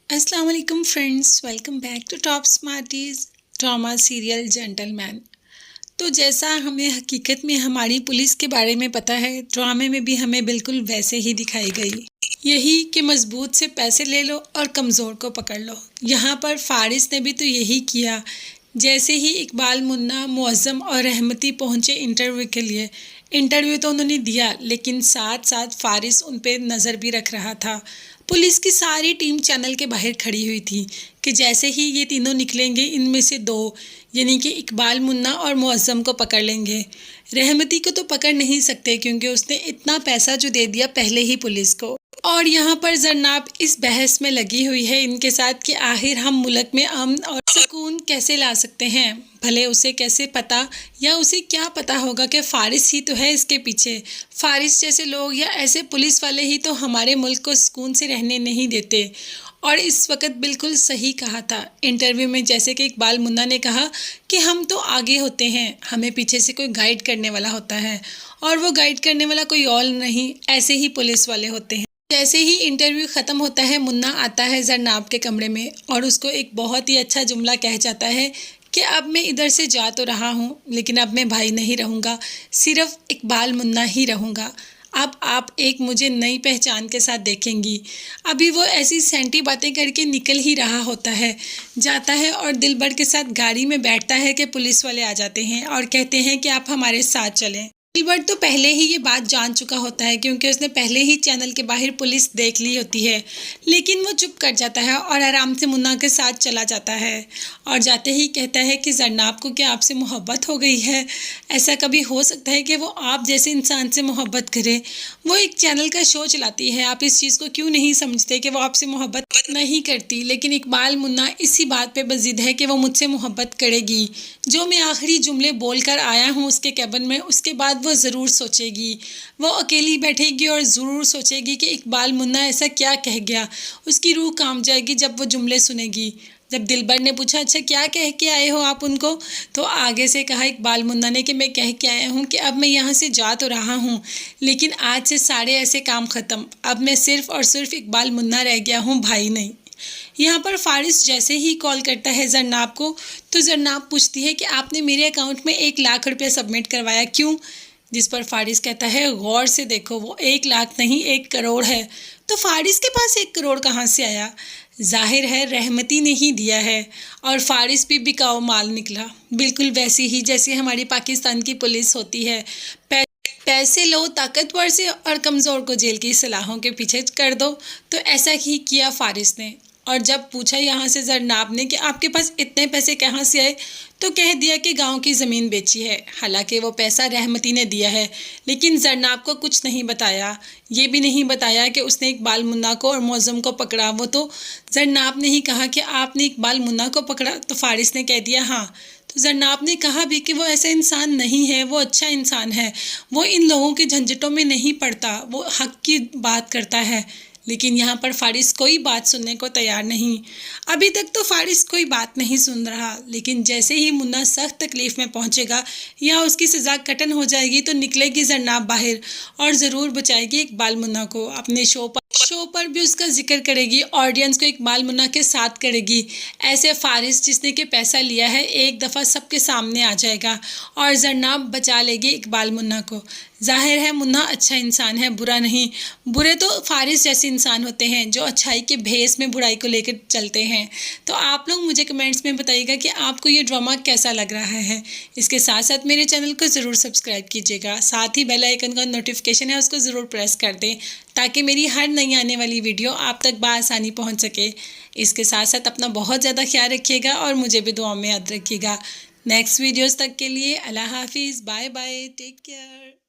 अस्सलाम वालेकुम friends, welcome back to Top Smarties drama serial Gentleman. तो जैसा हमें हकीकत में हमारी पुलिस के बारे में पता है, ड्रामे में भी हमें बिल्कुल वैसे ही दिखाई गई। यही कि मजबूत से पैसे ले लो और कमज़ोर को पकड़ लो। यहाँ पर फारिस ने भी तो यही किया। जैसे ही इकबाल, मुन्ना, मुअज़्ज़म और रहमती पहुँचे इंटरव्यू के लिए, इंटरव्यू तो उन्होंने दिया, लेकिन साथ साथ फारिस उन पे नज़र भी रख रहा था। पुलिस की सारी टीम चैनल के बाहर खड़ी हुई थी कि जैसे ही ये तीनों निकलेंगे, इनमें से दो यानी कि इकबाल, मुन्ना और मुअज़्ज़म को पकड़ लेंगे। रहमती को तो पकड़ नहीं सकते क्योंकि उसने इतना पैसा जो दे दिया पहले ही पुलिस को। और यहाँ पर जरनाब इस बहस में लगी हुई है इनके साथ कि आखिर हम मुल्क में अमन और सुकून कैसे ला सकते हैं। भले उसे कैसे पता या उसे क्या पता होगा कि फारिस ही तो है इसके पीछे। फारिस जैसे लोग या ऐसे पुलिस वाले ही तो हमारे मुल्क को सुकून से रहने नहीं देते। और इस वक्त बिल्कुल सही कहा था इंटरव्यू में, जैसे कि इकबाल मुन्ना ने कहा कि हम तो आगे होते हैं, हमें पीछे से कोई गाइड करने वाला होता है, और वो गाइड करने वाला कोई और नहीं, ऐसे ही पुलिस वाले होते हैं। जैसे ही इंटरव्यू ख़त्म होता है, मुन्ना आता है जरनाब के कमरे में और उसको एक बहुत ही अच्छा जुमला कह जाता है कि अब मैं इधर से जा तो रहा हूँ, लेकिन अब मैं भाई नहीं रहूँगा, सिर्फ इकबाल मुन्ना ही रहूँगा। अब आप एक मुझे नई पहचान के साथ देखेंगी। अभी वो ऐसी सेंटी बातें करके निकल ही रहा होता है, जाता है और दिलबर के साथ गाड़ी में बैठता है कि पुलिस वाले आ जाते हैं और कहते हैं कि आप हमारे साथ चलें। दिलबर तो पहले ही ये बात जान चुका होता है क्योंकि उसने पहले ही चैनल के बाहर पुलिस देख ली होती है, लेकिन वो चुप कर जाता है और आराम से मुन्ना के साथ चला जाता है और जाते ही कहता है कि जरनाब को क्या आपसे मोहब्बत हो गई है? ऐसा कभी हो सकता है कि वो आप जैसे इंसान से मोहब्बत करे? वो एक चैनल का शो चलाती है, आप इस चीज़ को क्यों नहीं समझते कि वो आपसे मोहब्बत नहीं करती? लेकिन इकबाल मुन्ना इसी बात पे बज़िद है कि वो मुझसे मोहब्बत करेगी। जो मैं आखिरी जुमले बोल कर आया हूँ उसके कैबिन में, उसके बाद वो ज़रूर सोचेगी। वो अकेली बैठेगी और ज़रूर सोचेगी कि इकबाल मुन्ना ऐसा क्या कह गया। उसकी रूह कांप जाएगी जब वो जुमले सुनेगी। जब दिलबर ने पूछा, अच्छा क्या कह के आए हो आप उनको? तो आगे से कहा इकबाल मुन्ना ने कि मैं कह के आया हूँ कि अब मैं यहाँ से जा तो रहा हूँ, लेकिन आज से सारे ऐसे काम ख़त्म। अब मैं सिर्फ़ और सिर्फ इकबाल मुन्ना रह गया हूँ, भाई नहीं। यहाँ पर फारिस जैसे ही कॉल करता है जरनाब को, तो जरनाब पूछती है कि आपने मेरे अकाउंट में 1 लाख रुपया सबमिट करवाया, क्यों? जिस पर फारिस कहता है, गौर से देखो वो 1 लाख नहीं 1 करोड़ है। तो फारिस के पास 1 करोड़ कहाँ से आया? जाहिर है रहमती ने ही दिया है। और फारिस भी बिकाऊ माल निकला, बिल्कुल वैसी ही जैसी हमारी पाकिस्तान की पुलिस होती है। पैसे लो ताकतवर से और कमज़ोर को जेल की सलाहों के पीछे कर दो। तो ऐसा ही किया फारिस ने। और जब पूछा यहाँ से जरनाब ने कि आपके पास इतने पैसे कहाँ से आए, तो कह दिया कि गांव की ज़मीन बेची है। हालांकि वो पैसा रहमती ने दिया है, लेकिन जरनाब को कुछ नहीं बताया। ये भी नहीं बताया कि उसने इकबाल मुन्ना को और मुअज़्ज़म को पकड़ा। वो तो जरनाब ने ही कहा कि आपने इकबाल मुन्ना को पकड़ा, तो फारिस ने कह दिया हाँ। तो जरनाब ने कहा भी कि वो ऐसा इंसान नहीं है, वो अच्छा इंसान है, वो इन लोगों के झंझटों में नहीं पड़ता, वो हक की बात करता है। लेकिन यहाँ पर फारिस कोई बात सुनने को तैयार नहीं। अभी तक तो फारिस कोई बात नहीं सुन रहा, लेकिन जैसे ही मुन्ना सख्त तकलीफ़ में पहुँचेगा या उसकी सज़ा कटन हो जाएगी, तो निकलेगी जरनाब बाहर और ज़रूर बचाएगी इकबाल मुन्ना को। अपने शो पर भी उसका जिक्र करेगी, ऑडियंस को इकबाल मुन्ना के साथ करेगी। ऐसे फारिस जिसने कि पैसा लिया है एक दफ़ा सबके सामने आ जाएगा और जरनाब बचा लेगी इकबाल मुन्ना को। जाहिर है मुन्ना अच्छा इंसान है, बुरा नहीं। बुरे तो फारिस जैसे इंसान होते हैं जो अच्छाई के भेस में बुराई को लेकर चलते हैं। तो आप लोग मुझे कमेंट्स में बताइएगा कि आपको ये ड्रामा कैसा लग रहा है। इसके साथ साथ मेरे चैनल को ज़रूर सब्सक्राइब कीजिएगा, साथ ही बेल आइकन का नोटिफिकेशन है उसको ज़रूर प्रेस कर दें ताकि मेरी हर नई आने वाली वीडियो आप तक बआसानी पहुँच सके। इसके साथ साथ अपना बहुत ज़्यादा ख्याल रखिएगा और मुझे भी दुआ में याद रखिएगा। नेक्स्ट वीडियोज़ तक के लिए अल्लाह हाफिज़, बाय बाय, टेक केयर।